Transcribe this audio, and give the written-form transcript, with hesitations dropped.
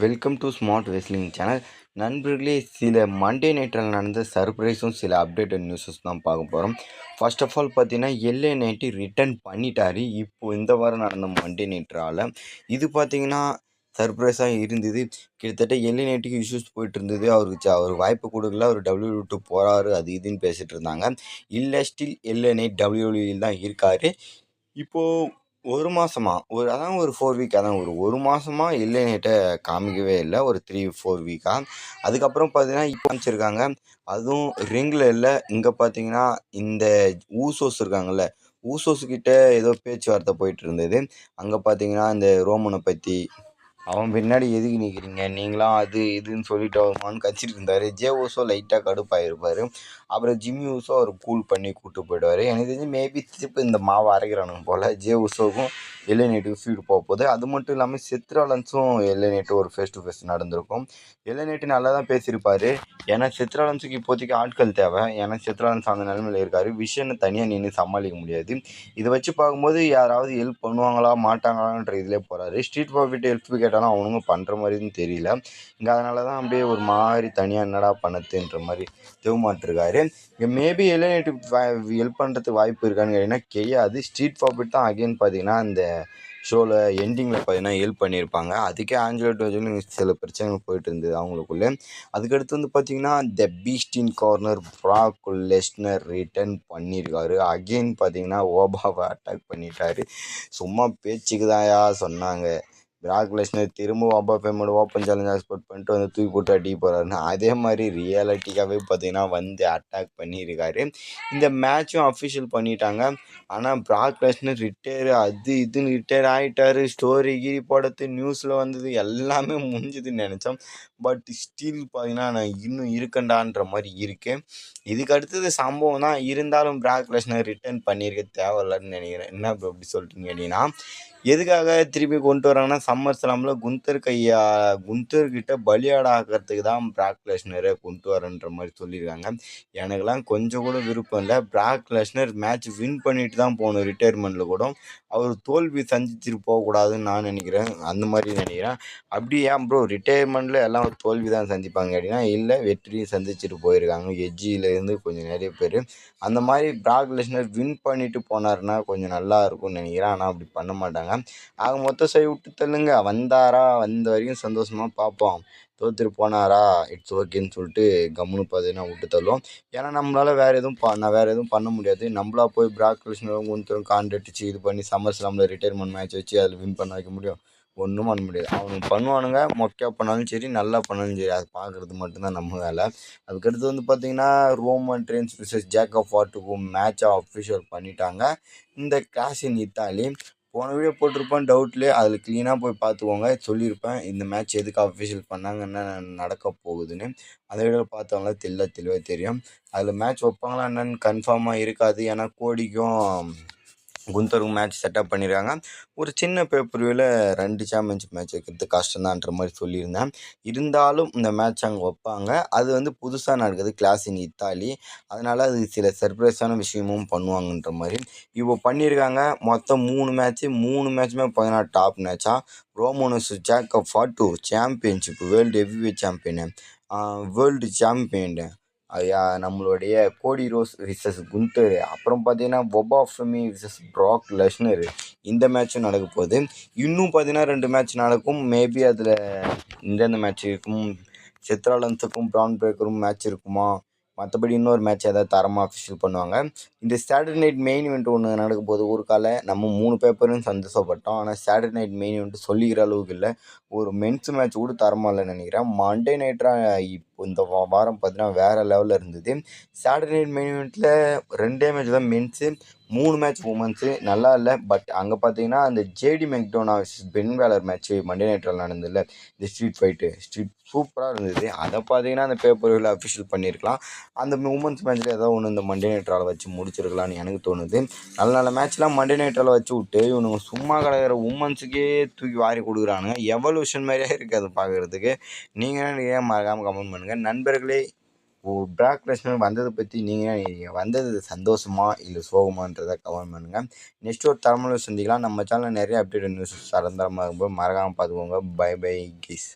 Welcome to smart wrestling channel. நண்பர்களே, சில Monday நைட்டில் நடந்த சர்ப்ரைஸும் சில அப்டேட்டட் நியூஸஸ் தான் பார்க்க போகிறோம். ஃபர்ஸ்ட் ஆஃப் ஆல் பார்த்தீங்கன்னா, எல்ஏ நைட்டி ரிட்டர்ன் பண்ணிட்டாரு. இப்போது இந்த வாரம் நடந்த மண்டே நைட்ரால் இது பார்த்தீங்கன்னா சர்ப்ரைஸாக இருந்தது. கிட்டத்தட்ட எல்ஏ நைட்டுக்கு இஷ்யூஸ் போயிட்டு இருந்தது. அவர் வாய்ப்பு கொடுக்கல, அவர் டபிள்யூ விட்டு போகிறாரு, அது இதுன்னு பேசிகிட்டு இருந்தாங்க. இல்லை, ஸ்டில் எல்ஏ நைட் டபிள்யூவில் தான் இருக்கார். இப்போது ஒரு மாதமா அதான் ஒரு 4 வீக், அதான் ஒரு மாதமா எல்ஏ நைட்டை காமிக்கவே இல்லை, ஒரு 3-4 வீக்காக. அதுக்கப்புறம் பார்த்தீங்கன்னா இப்போ காமிச்சிருக்காங்க. அதுவும் ரிங்கில் இல்லை. இங்கே பார்த்தீங்கன்னா இந்த ஊசோஸ் இருக்காங்கல்ல, ஊசோஸ்கிட்ட ஏதோ பேச்சுவார்த்தை போயிட்டு இருந்தது. அங்கே பார்த்தீங்கன்னா இந்த ரோமனை பற்றி, அவன் பின்னாடி எதுக்கு நிற்கிறீங்க நீங்களாம், அது இதுன்னு சொல்லிட்டு அவமானு கச்சிட்டு இருந்தார். ஜே ஊசோ லைட்டாக கடுப்பாயிருப்பார். அப்புறம் ஜிம்மி ஊசோ அவர் கூல் பண்ணி கூப்பிட்டு போயிடுவார். எனக்கு தெரிஞ்சு மேபி திருப்பி இந்த மாவை அரைக்கிறானுங்க போல். ஜே ஊசோவுக்கும் எல்ஏ நைட்டுக்கு ஃபீடு போக போகுது. அது மட்டும் இல்லாமல் செத்ராலன்ஸும் எல்ஏ நைட்டு ஒரு ஃபேஸ் டு ஃபேஸ் நடந்திருக்கும். எல்ஏ நைட்டு நல்லா தான் பேசியிருப்பார். ஏன்னா செத்ராலன்ஸுக்கு இப்போதைக்கு ஆட்கள் தேவை. ஏன்னா செத்ராலன்ஸ் அந்த நிலைமையில் இருக்கார். விஷயனை தனியாக நின்று சமாளிக்க முடியாது. இதை வச்சு பார்க்கும்போது யாராவது ஹெல்ப் பண்ணுவாங்களா மாட்டாங்களான்ற இதிலே போகிறாரு. ஸ்ட்ரீட் ப்ராஃபிட் ஹெல்ப் கேட்டாலும் அவனுங்க பண்ணுற மாதிரின்னு தெரியல. இங்கே அதனால தான் அப்படியே ஒரு மாதிரி தனியாக என்னடா பண்ணத்துன்ற மாதிரி தேவமாட்டிருக்காரு. இங்கே மேபி எல்ஏ நைட்டுக்கு ஹெல்ப் பண்ணுறதுக்கு வாய்ப்பு இருக்கான்னு கேட்டிங்கன்னா கிடையாது. ஸ்ட்ரீட் ப்ராஃபிட் தான் அகெயின் பார்த்தீங்கன்னா அந்த ஷோவில் எண்டிங்கில் பார்த்தீங்கன்னா ஹெல்ப் பண்ணியிருப்பாங்க. அதுக்கே ஆஞ்சலோ டோஜோன்னு சில பிரச்சனைகள் போயிட்டு இருந்தது அவங்களுக்குள்ளே. அதுக்கடுத்து வந்து பார்த்திங்கன்னா த பீஸ்ட் இன் கார்னர் ப்ராக் லெஸ்னர் ரிட்டர்ன் பண்ணியிருக்காரு. அகெயின் பார்த்தீங்கன்னா ஓபாவை அட்டாக் பண்ணிட்டாரு. சும்மா பேச்சுக்கு தான்யா சொன்னாங்க. பிராக் லெஸ்னர் திரும்ப ஓபா பேமெண்ட் ஓப்பன் சேலஞ்ச் எக்ஸ்போர்ட் பண்ணிட்டு வந்து தூக்கி போட்டு அடிக்க போகிறாருன்னு, அதே மாதிரி ரியாலிட்டிக்காகவே பார்த்தீங்கன்னா வந்து அட்டாக் பண்ணியிருக்காரு. இந்த மேட்சும் அஃபிஷியல் பண்ணிட்டாங்க. ஆனால் பிராக் லெஸ்னர் ரிட்டையர் அது இதுன்னு ரிட்டையர் ஆகிட்டார். ஸ்டோரி கீரி போடுறது நியூஸில் வந்தது எல்லாமே முடிஞ்சுதுன்னு நினச்சோம். பட் ஸ்டில் பார்த்தீங்கன்னா நான் இன்னும் இருக்கண்டான்ற மாதிரி இருக்கேன். இதுக்கு அடுத்தது சம்பவம் தான். இருந்தாலும் பிராக் லெஸ்னர் ரிட்டர்ன் பண்ணியிருக்க தேவையில்லன்னு நினைக்கிறேன். என்ன இப்போ அப்படி சொல்லிட்டுன்னு கேட்டிங்கன்னா, எதுக்காக திருப்பி கொண்டு வராங்கன்னா சம்மர் ஸ்லாமில் குந்தர்கிட்ட பலியாட ஆக்கிறதுக்கு தான் பிராக் லெஸ்னரை கொண்டு வரன்ற மாதிரி சொல்லியிருக்காங்க. எனக்கெல்லாம் கொஞ்சம் கூட விருப்பம் இல்லை. பிராக் லெஸ்னர் மேட்ச் வின் பண்ணிட்டு தான் போகணும். ரிட்டையர்மெண்ட்டில் கூட அவர் தோல்வி சந்திச்சுட்டு போகக்கூடாதுன்னு நான் நினைக்கிறேன். அந்த மாதிரி நினைக்கிறேன். அப்படி ஏன் ப்ரோ ரிட்டையர்மெண்ட்டில் எல்லாம் தோல்வி தான் சந்திப்பாங்க அப்படின்னா, இல்லை, வெற்றியும் சந்திச்சுட்டு போயிருக்காங்க. எஜ்ஜிலேருந்து கொஞ்சம் நிறைய பேர். அந்த மாதிரி பிராக் லெஸ்னர் வின் பண்ணிட்டு போனாருன்னா கொஞ்சம் நல்லா இருக்கும்னு நினைக்கிறேன். ஆனால் அப்படி பண்ண மாட்டாங்க. ஆக மொத்தம் சரி விட்டு தள்ளுங்க. வந்தாரா, வந்த வரைக்கும் சந்தோஷமாக பார்ப்போம். தோத்துட்டு போனாரா இட்ஸ் ஓகேன்னு சொல்லிட்டு கம்முன்னு பார்த்தீங்கன்னா விட்டு தள்ளுவோம். ஏன்னா நம்மளால் வேறு எதுவும் பண்ண முடியாது. நம்மளா போய் பிராக் லெஸ்னரும் குந்தரும் காண்டடிச்சு இது பண்ணி சம்மர் ஸ்லாமில் ரிட்டையர்மெண்ட் மேட்ச் வச்சு அதில் வின் பண்ண வைக்க முடியும்? ஒன்றும் பண்ண முடியாது. அவனுக்கு பண்ணுவானுங்க. மொக்கையாக பண்ணாலும் சரி, நல்லா பண்ணாலும் சரி, அது பார்க்குறது மட்டும்தான் நம்ம வேலை. அதுக்கடுத்து வந்து பார்த்திங்கன்னா ரோமன் ரெயின்ஸ் விசஸ் ஜேக்கப் ஃபார்ட்டுக்கும் மேட்சை அஃபிஷியல் பண்ணிட்டாங்க. இந்த கிளாஸ் இன் இத்தாலி போன வீடியோ போட்டிருப்பேன் டவுட்லேயே, அதில் க்ளீனாக போய் பார்த்துக்கோங்க. சொல்லியிருப்பேன் இந்த மேட்ச் எதுக்கு அஃபிஷியல் பண்ணாங்க, என்ன நடக்க போகுதுன்னு. அந்த வீடியோவில் பார்த்தவங்கள தெளிவாக தெரியும். அதில் மேட்ச் வைப்பாங்களா என்னன்னு கன்ஃபார்மாக இருக்காது. ஏன்னா கோடிக்கும் குந்தருக்கும் மேட்ச் செட்டப் பண்ணியிருக்காங்க. ஒரு சின்ன பேப்பர்வியூவில் 2 சாம்பியன்ஷிப் மேட்ச் வைக்கிறது கஷ்டம்தான்ற மாதிரி சொல்லியிருந்தேன். இருந்தாலும் இந்த மேட்ச் அங்கே வைப்பாங்க. அது வந்து புதுசாக நடக்குது, கிளாஸ் இன் இத்தாலி. அதனால் அது சில சர்ப்ரைஸான விஷயமும் பண்ணுவாங்கன்ற மாதிரி இப்போ பண்ணியிருக்காங்க. மொத்தம் 3 மேட்ச்சுமே பார்த்தீங்கன்னா டாப் மேட்சாக. ரோமோனஸ் Jacob Fatu championship world heavyweight champion, world champion நம்மளுடைய கோடி ரோஸ் விசஸ் குந்தர். அப்புறம் பார்த்தீங்கன்னா பொபா ஃபெமி விசஸ் பிராக் லெஸ்னர். இந்த மேட்ச்சும் நடக்க போகுது. இன்னும் பார்த்தீங்கன்னா 2 மேட்ச் நடக்கும். மேபி அதில் எந்தெந்த மேட்ச் இருக்கும், செத்ராலன்ஸுக்கும் ப்ரான் பிரேக்கரும் மேட்ச் இருக்குமா, மற்றபடி இன்னொரு மேட்ச் ஏதாவது தரமாக அஃபிஷியல் பண்ணுவாங்க. இந்த சாட்டர்டே நைட் மெயின் இவெண்ட் ஒன்று நடக்க போகுது. ஊருக்கால நம்ம 3 பேப்பரும் சந்தோஷப்பட்டோம். ஆனால் சாட்டர்டே நைட் மெயின் இவெண்ட் சொல்லிக்கிற அளவுக்கு இல்லை. ஒரு மென்ஸ் மேட்ச் கூட தரமாக இல்லைன்னு நினைக்கிறேன். மண்டே நைட்டாக இப்போ இந்த வாரம் பார்த்தீங்கன்னா வேறு லெவலில் இருந்தது. சாட்டர்டே நைட் மெயின் இவெண்ட்டில் 2 மேட்ச் தான் மென்ஸு, 3 மேட்ச் உமன்ஸு. நல்லா இல்லை. பட் அங்கே பார்த்தீங்கன்னா அந்த JD McDonagh versus Finn Balor match Monday நைட்டில் நடந்ததில்ல, இந்த ஸ்ட்ரீட் சூப்பராக இருந்தது. அதை பார்த்தீங்கன்னா அந்த பேப்பரில் அஃபிஷியல் பண்ணியிருக்கலாம். அந்த உமன்ஸ் மேட்ச்சில் ஏதோ ஒன்று இந்த மண்டே நைட்ரால் வச்சு முடிச்சிருக்கலான்னு எனக்கு தோணுது. நல்ல மேட்ச்லாம் மண்டே நைட்ரால் வச்சு விட்டு இவனுங்க சும்மா கிடக்கிற உமன்ஸுக்கே தூக்கி வாரி கொடுக்குறானுங்க. எவல்யூஷன் மாதிரியே இருக்குது அது பார்க்குறதுக்கு. நீங்கள் ஏன் மறக்காமல் கமெண்ட் பண்ணுங்கள் நண்பர்களே. பிராக் லெஸ்னர் வந்ததை பற்றி நீங்கள் வந்தது சந்தோஷமா இல்லை சோகமான்றதை கமெண்ட் பண்ணுங்கள். நெக்ஸ்ட் ஒரு தரமான சந்திக்கலாம். நம்ம சேனலில் நிறைய அப்டேட் நியூஸ் சரந்தரமாக இருக்கும்போது மறக்காமல் பார்த்துக்கோங்க. Bye bye keys.